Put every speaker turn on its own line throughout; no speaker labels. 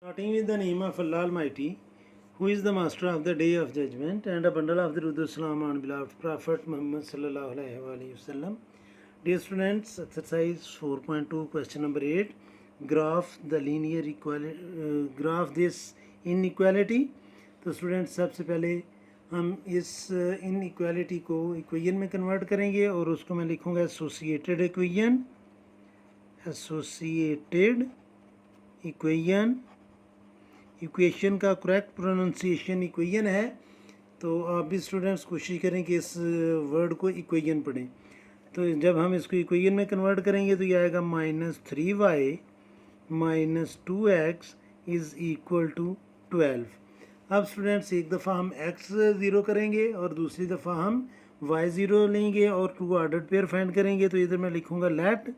Starting with the name of Allah Almighty, who is the master of the day of judgment, and a bundle of the Rudu Salam on beloved Prophet Muhammad Sallallahu Alaihi Wasallam. Dear students, exercise 4.2, question number 8. Graph the linear equality, graph this inequality. तो students सबसे पहले हम इस inequality को equation में convert करेंगे और उसको मैं लिखूँगा associated equation. Associated equation, equation का करेक्ट प्रोनाउंसिएशन इक्वेशन है. तो आप भी स्टूडेंट्स कोशिश करें कि इस वर्ड को इक्वेशन पढ़ें. तो जब हम इसको इक्वेशन में कन्वर्ट करेंगे तो ये आएगा -3y - 2x is equal to 12. अब स्टूडेंट्स एक दफ़ा हम x ज़ीरो करेंगे और दूसरी दफ़ा हम y ज़ीरो लेंगे और टू ऑर्डर्ड पेयर फाइंड करेंगे. तो इधर मैं लिखूँगा let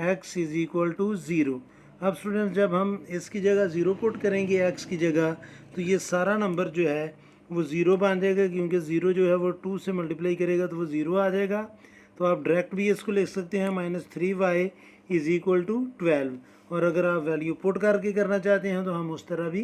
x is equal to 0. अब स्टूडेंट्स जब हम इसकी जगह ज़ीरो पुट करेंगे x की जगह, तो ये सारा नंबर जो है वो ज़ीरो बन जाएगा, क्योंकि ज़ीरो जो है वो 2 से मल्टीप्लाई करेगा तो वो ज़ीरो आ जाएगा. तो आप डायरेक्ट भी इसको लिख सकते हैं -3y इज़ इक्वल टू 12. और अगर आप वैल्यू पुट करके करना चाहते हैं तो हम उस तरह भी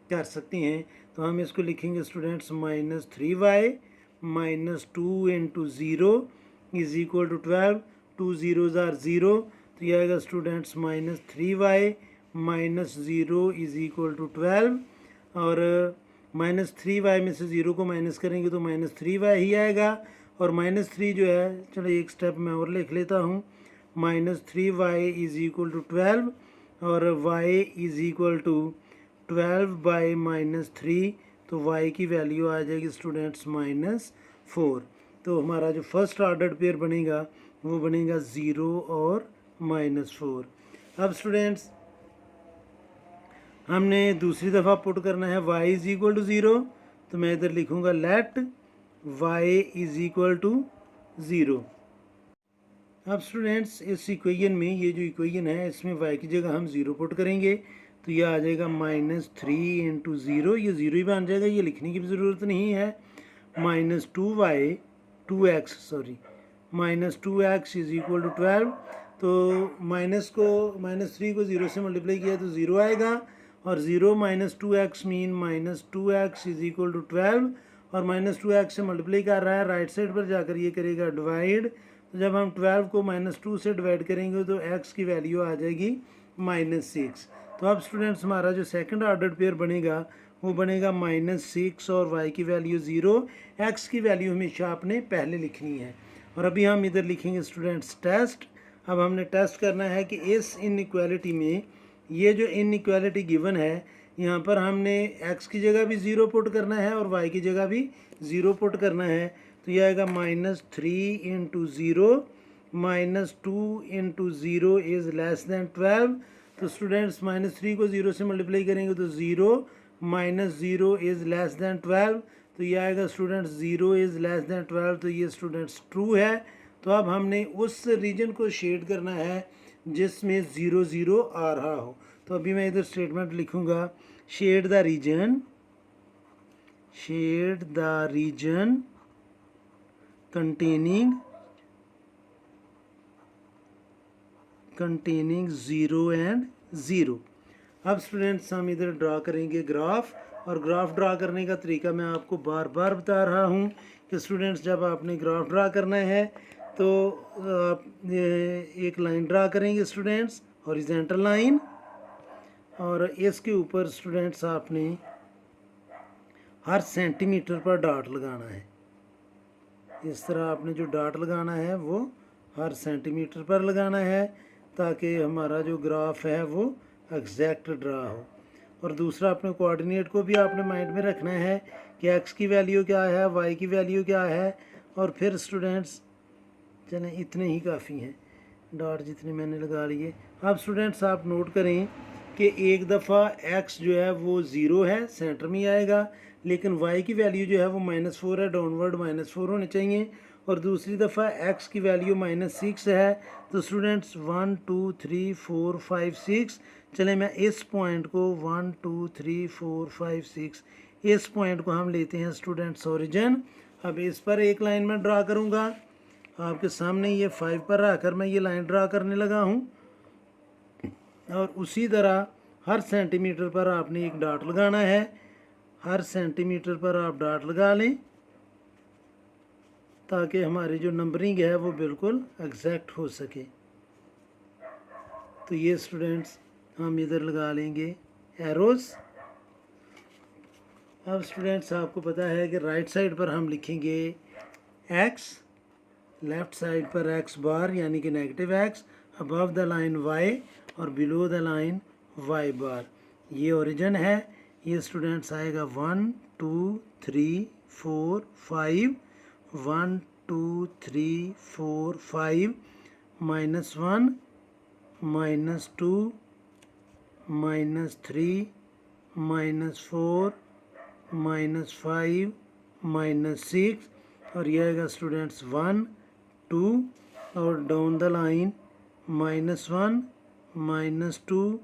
कर सकते हैं. तो हम इसको लिखेंगे students -3y - 2 × 0 is equal to 12. 2 zeros are zero, तो ये आएगा students -3y - 0 is equal to 12. और -3y में से ज़ीरो को माइनस करेंगे तो -3y ही आएगा. और -3 जो है, चलो एक स्टेप मैं और लिख लेता हूँ. -3y इज़ इक्वल टू 12 और y इज़ इक्वल टू 12/-3. तो y की वैल्यू आ जाएगी स्टूडेंट्स -4. तो हमारा जो फर्स्ट ऑर्डर पेयर बनेगा वो बनेगा 0 और -4. अब स्टूडेंट्स हमने दूसरी दफ़ा पुट करना है y इज़ इक्वल टू 0. तो मैं इधर लिखूँगा let y is equal to 0. अब स्टूडेंट्स इस इक्वेशन में, ये जो इक्वेशन है इसमें y की जगह हम 0 पुट करेंगे तो ये आ जाएगा -3 × 0. ये 0 ही बन जाएगा, ये लिखने की भी ज़रूरत नहीं है. -2x is equal to 12. तो -3 को 0 से मल्टीप्लाई किया तो 0 आएगा. और 0 - 2x mean -2x is equal to 12. और -2x से मल्टीप्लाई कर रहा है, राइट साइड पर जाकर ये करेगा डिवाइड. तो जब हम 12 को -2 से डिवाइड करेंगे तो x की वैल्यू आ जाएगी -6. तो अब स्टूडेंट्स हमारा जो सेकंड ऑर्डर पेयर बनेगा वो बनेगा -6 और y की वैल्यू 0. x की वैल्यू हमेशा आपने पहले लिखनी है. और अभी हम इधर लिखेंगे स्टूडेंट्स टेस्ट. अब हमने टेस्ट करना है कि इस इनइक्वालिटी में, ये जो इनइक्वालिटी गिवन है यहाँ पर हमने x की जगह भी 0 पुट करना है और y की जगह भी 0 पुट करना है. तो ये आएगा -3 × 0 - 2 × 0 इज़ लेस दैन 12. तो स्टूडेंट्स -3 को 0 से मल्टीप्लाई करेंगे तो 0 - 0 इज़ लेस दैन 12. तो ये आएगा स्टूडेंट्स 0 इज़ लेस दैन 12. तो ये स्टूडेंट्स ट्रू है. तो अब हमने उस रीजन को शेड करना है जिसमें 0 0 आ रहा हो. तो अभी मैं इधर स्टेटमेंट लिखूँगा, shade the region containing 0 and 0. अब स्टूडेंट्स हम इधर ड्रा करेंगे ग्राफ. और ग्राफ ड्रा करने का तरीका मैं आपको बार बार बता रहा हूँ कि स्टूडेंट्स जब आपने ग्राफ ड्रा करना है तो आप एक लाइन ड्रा करेंगे स्टूडेंट्स, हॉरिजॉन्टल लाइन. और इसके ऊपर स्टूडेंट्स आपने हर सेंटीमीटर पर डॉट लगाना है. इस तरह आपने जो डॉट लगाना है वो हर सेंटीमीटर पर लगाना है ताकि हमारा जो ग्राफ है वो एग्जैक्ट ड्रा हो. और दूसरा अपने कोऑर्डिनेट को भी आपने माइंड में रखना है कि x की वैल्यू क्या है, y की वैल्यू क्या है. और फिर स्टूडेंट्स चलें इतने ही काफ़ी हैं डॉट जितने मैंने लगा लिए. अब स्टूडेंट्स आप नोट करें कि एक दफ़ा x जो है वो 0 है, सेंटर में आएगा, लेकिन y की वैल्यू जो है वो -4 है, डाउनवर्ड -4 होने चाहिए. और दूसरी दफ़ा x की वैल्यू -6 है. तो स्टूडेंट्स 1 2 3 4 5 6, चलें मैं इस पॉइंट को 1 2 3 4 5 6 इस पॉइंट को हम लेते हैं स्टूडेंट्स ओरिजिन. अब इस पर एक लाइन में ड्रा करूँगा आपके सामने. ये 5 पर आकर मैं ये लाइन ड्रा करने लगा हूँ. और उसी तरह हर सेंटीमीटर पर आपने एक डॉट लगाना है, हर सेंटीमीटर पर आप डॉट लगा लें ताकि हमारी जो नंबरिंग है वो बिल्कुल एग्जैक्ट हो सके। तो ये स्टूडेंट्स हम इधर लगा लेंगे एरोज़। अब स्टूडेंट्स आपको पता है कि राइट साइड पर हम लिखेंगे x, लेफ़्ट साइड पर x बार यानी कि negative x, above the line y और बिलो द लाइन y बार। ये ओरिजिन है। ये स्टूडेंट्स आएगा 1 2 3 4 5, 1 2 3 4 5, -1 -2 -3 -4 -5 -6 और ये आएगा स्टूडेंट्स 1 2 और डाउन द लाइन -1 -2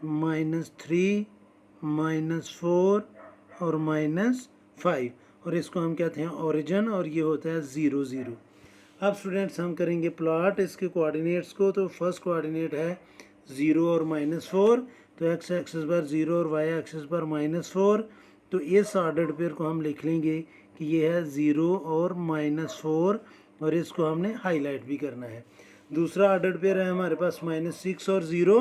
-3 -4 और -5 और इसको हम कहते हैं ओरिजिन और ये होता है 0 0। अब स्टूडेंट्स हम करेंगे प्लॉट इसके कोऑर्डिनेट्स को। तो फर्स्ट कोऑर्डिनेट है 0 और -4, तो x एक्सिस पर 0 और y एक्सिस पर -4। तो इस ऑर्डर्ड पेयर को हम लिख लेंगे कि ये है 0 और -4 और इसको हमने हाईलाइट भी करना है। दूसरा ऑर्डर्ड पेयर है हमारे पास -6 और 0।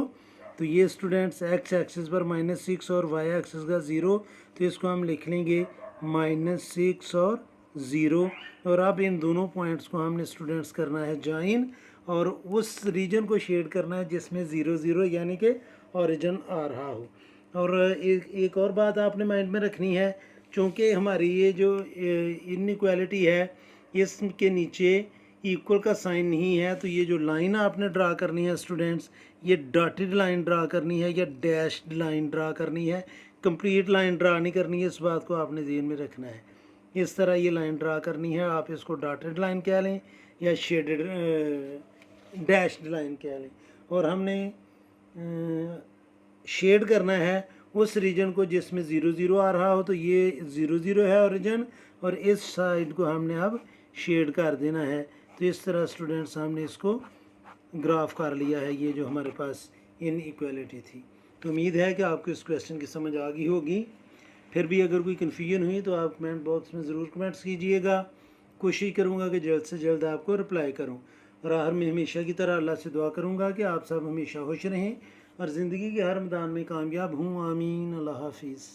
तो ये स्टूडेंट्स x एक्सिस पर -6 और y एक्सिस का 0, तो इसको हम लिख लेंगे -6 और 0। और अब इन दोनों पॉइंट्स को हमने स्टूडेंट्स करना है ज्वाइन और उस रीजन को शेड करना है जिसमें 0 0 यानी कि ओरिजिन आ रहा हो। और एक और बात आपने माइंड में रखनी है, चूँकि हमारी ये जो इनइक्वालिटी है इसके नीचे इक्वल का साइन नहीं है, तो ये जो लाइन आपने ड्रा करनी है स्टूडेंट्स, ये डॉटेड लाइन ड्रा करनी है या डैश्ड लाइन ड्रा करनी है, कंप्लीट लाइन ड्रा नहीं करनी है। इस बात को आपने ध्यान में रखना है। इस तरह ये लाइन ड्रा करनी है, आप इसको डॉटेड लाइन कह लें या शेडेड डैश्ड लाइन कह लें। और हमने शेड करना है उस रीजन को जिसमें 0 0 आ रहा हो, तो ये 0 0 है ओरिजिन और इस साइड को हमने अब शेड कर देना है। तो इस तरह स्टूडेंट्स हमने इसको ग्राफ कर लिया है, ये जो हमारे पास इनइक्वालिटी थी। तो उम्मीद है कि आपको इस क्वेश्चन की समझ आ गई होगी। फिर भी अगर कोई कन्फ्यूजन हुई तो आप कमेंट बॉक्स में ज़रूर कमेंट्स कीजिएगा। कोशिश करूँगा कि जल्द से जल्द आपको रिप्लाई करूँ। और आखिर में हमेशा की तरह अल्लाह से दुआ करूँगा कि आप सब हमेशा खुश रहें और ज़िंदगी के हर मैदान में कामयाब हूँ। आमीन। अल्लाह हाफिज़।